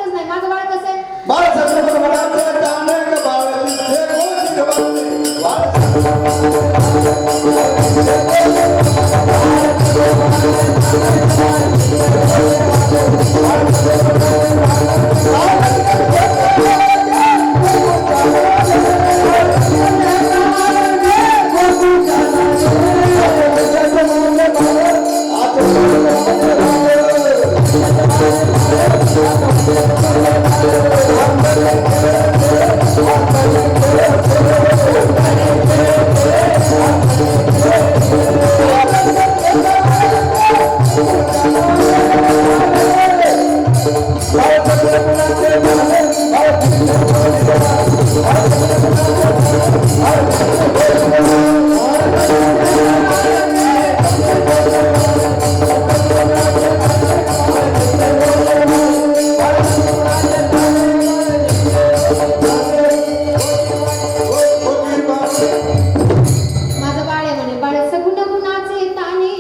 वाटतच नाही. माझं बाळ कसं आहे? बाळ सगळं बाळाचं दानक बाळ हे गोष्ट माझं बाळ आहे म्हणे. बाळ सगुण गुणाचे ताने,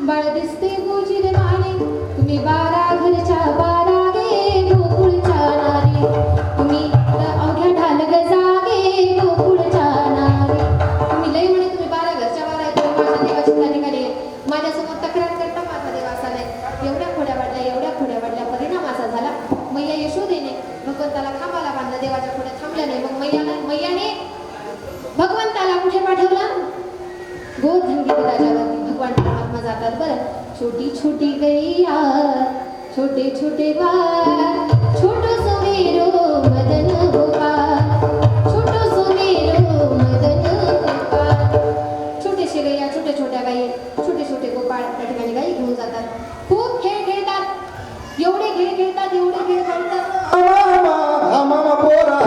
बाळ दिसते गोजीर माने. तुम्ही बारा घरच्या बारा गे गोकुळच्या नारी. तुम्ही अवघ्या ढालग जागे गोकुळच्या नारी. तुम्ही लई म्हणे तुम्ही बारा घरच्या बारा आहे. तुम्ही माझ्या देवाची ठिकाणी माझ्यासमोर तक्रार करता माझा देव असा नाही. एवढ्या खोड्या वाढल्या परिणाम असा झाला. मैया यशोदेने भगवंताला खांबाला बांधलं. देवाच्या पुढे थांबल्या नाही. मग मैयाने भगवंताला कुठे पाठवलं? गोधनगिरी राजावरती. भगवान परमात्मा जातात बरं. छोटी छोटी गैया छोटे छोटे बाळ, छोटो सोनेरो मदन गोपाळ, छोटो सोनेरो मदन गोपाळ. छोटेशे गैया, छोट्या छोट्या गायी, छोटे छोटे गोपाळ त्या ठिकाणी गायी घेऊन जातात. खूप खेळ खेळतात. एवढे खेळ खेळतात. मामा पोरा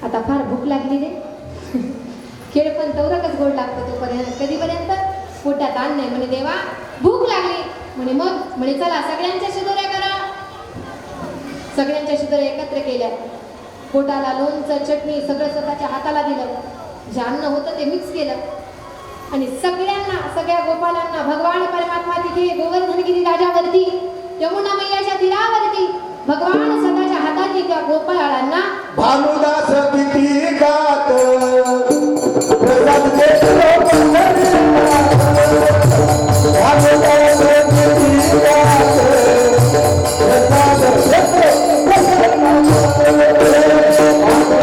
आता फार भूक लागली रे. खेळ पण तेवढाच गोड लागतो तोपर्यंत. कधीपर्यंत? पोटात अन्न नाही म्हणे. देवा भूक लागली म्हणे. मग म्हणे चला सगळ्यांच्या शिदोऱ्या करा. सगळ्यांच्या शिदोऱ्या एकत्र केल्या. पोटाला लोणचं चटणी सगळं स्वतःच्या हाताला दिलं. जे अन्न होतं ते मिक्स केलं आणि सगळ्यांना, सगळ्या गोपालांना भगवान परमात्मा तिथे गोवर्धनगिरी राजावरती, यमुना मैयाच्या तीरावरती भगवान स्वतःच्या हाताने त्या गोपाळांना भानुदास किती गात प्रसाद देतो पंढरीनाथ. भानुदास किती गात प्रसाद देतो पंढरीनाथ.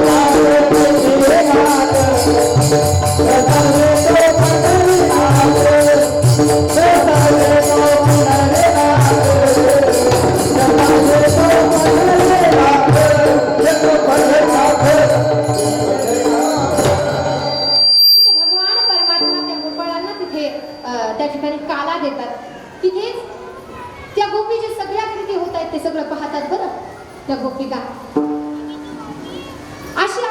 प्रसाद देतो पंढरीनाथ. प्रसाद देतो पंढरीनाथ. गोपीचे सगळ्या कृती होत आहेत ते सगळं पाहतात बरं त्या गोपिका. अशी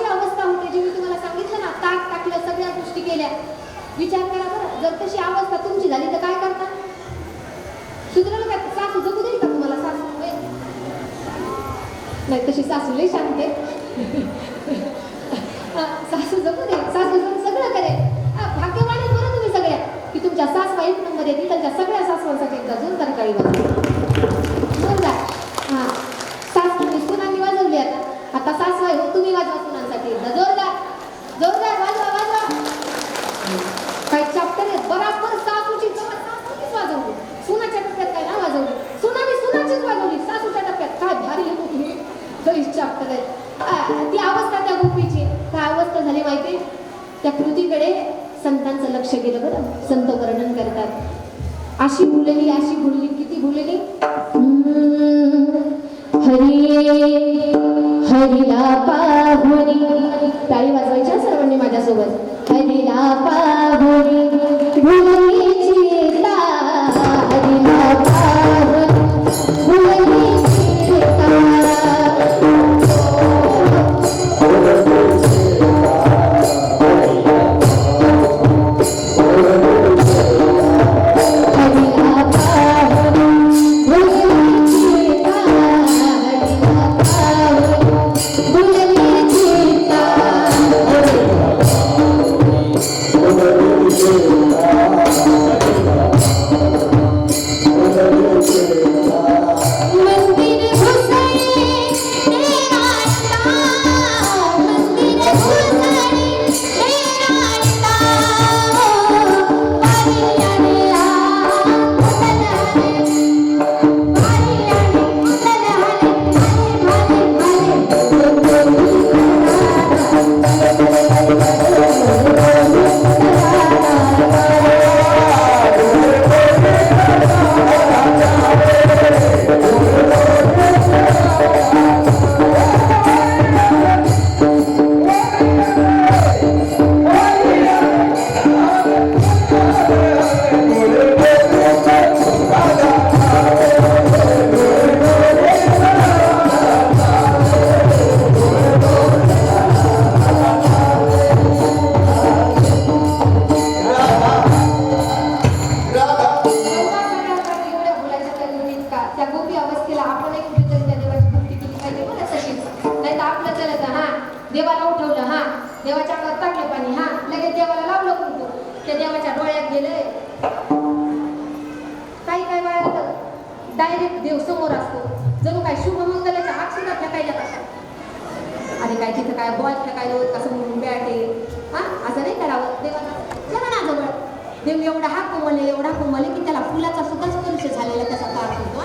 अवस्था होते जे मी तुम्हाला सांगितलं ना, ताक टाकलं, सगळ्या गोष्टी केल्या. विचार करा बरं, जर तशी अवस्था तुमची झाली तर काय करता? सुधरलं का? सासू जगू देईल का तुम्हाला? सासू नाही, तशी सासू लई शांत आहे. सासू जगू दे, सासू सगळं करेल. भाग्यवान आहे बरं तुम्ही सगळ्या की तुमच्या सासवा एक नंबर येतील. त्यांच्या सगळ्या सासवांसाठी एकदा जोरदार काळी वाजवा. जोरदार. हां, सासूनी सुनांनी वाजवली. आता सासवा आहे, तुम्ही वाजवा सुनांसाठी एकदा जोरदार जोरदार वाजवा वाजवा. काही चॅप्टर आहेत बराबर सासूची सासूचीच वाजवली. सुनाच्या टप्प्यात काय ना वाजवली, सुनाने सुनाचीच वाजवली. सासूच्या टप्प्यात काय भारी आहे तुम्ही. चॅप्टर आहेत. ती अवस्था त्या गोपीची काय अवस्था झाली माहिती? त्या कृतीकडे संतांचं लक्ष गेलं बरं. संत वर्णन करतात, अशी भुलली किती भुलली. हरिला पाहुणी, टाळी वाजवायच्या सर्वांनी माझ्यासोबत. हरिला पाहुणी भुलली चिता, हरिला पाहुणी भुलली चिता. देवाला उठवलं, हा देवाच्या अंगात टाकलं पाणी, हा लगेच देवाला लावलं कुंकू, त्या देवाच्या डोळ्यात गेलंय. काही काय वेळा डायरेक्ट देव समोर असतो, जणू काय शुभमंगलाच्या हात सुद्धा फेकायला कशा. आणि काय तिथं काय बॉल फेकायला होत कसं म्हणून बॅट आहे, हा असं नाही करावं. देवाला चला ना जवळ. देव एवढा कोमल की त्याला फुलाचा सुद्धा स्पर्श झालेला त्याचा तार होतो.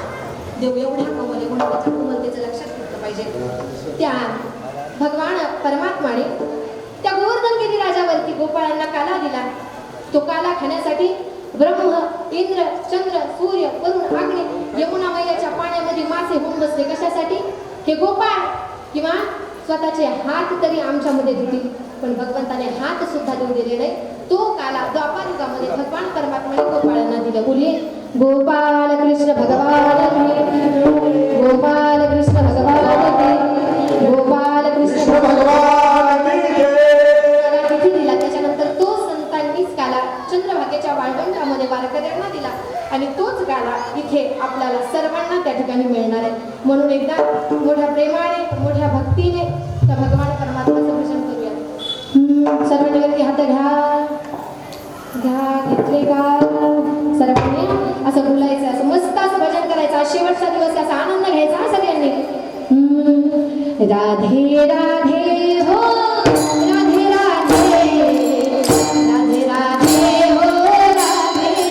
देव एवढा कोमल म्हणून त्याच्या कोमलतेचं लक्षात घेतलं पाहिजे. त्या भगवान परमात्माने त्या गोवर्धनगिरी राजावरती गोपाळांना काला दिला. तो काला खाण्यासाठी ब्रह्म, इंद्र, चंद्र, सूर्य, वरुण, अग्नी, यमुना मैयाच्या पाण्यामध्ये मासे होऊन बसले. कशासाठी? हे गोपाळ किंवा स्वतःचे हात तरी आमच्यामध्ये धुतील, पण भगवंताने हात सुद्धा देऊ दिले नाही. तो काला द्वापार युगामध्ये भगवान परमात्माने गोपाळांना दिला. बोलिये गोपाल कृष्ण भगवान की, गोपाल कृष्ण भगवान की, गोपाल कृष्ण भगवान तिथे दिला. त्याच्यानंतर तो संतांनीच काला चंद्रभागेच्या वाळवंटामध्ये वारकऱ्यांना दिला आणि तोच काला इथे आपल्याला सर्वांना त्या ठिकाणी मिळणार आहे. म्हणून एकदा मोठ्या प्रेमाने, मोठ्या भक्तीने त्या भगवान परमात्म्याचं भजन करूया. सर्वांनी वरती हात घ्या, घेतले का? सर्वांनी असं बोलायचं, असं मस्त असं भजन करायचं. शेवटचा दिवस असा आनंद घ्यायचा सगळ्यांनी. राधे राधे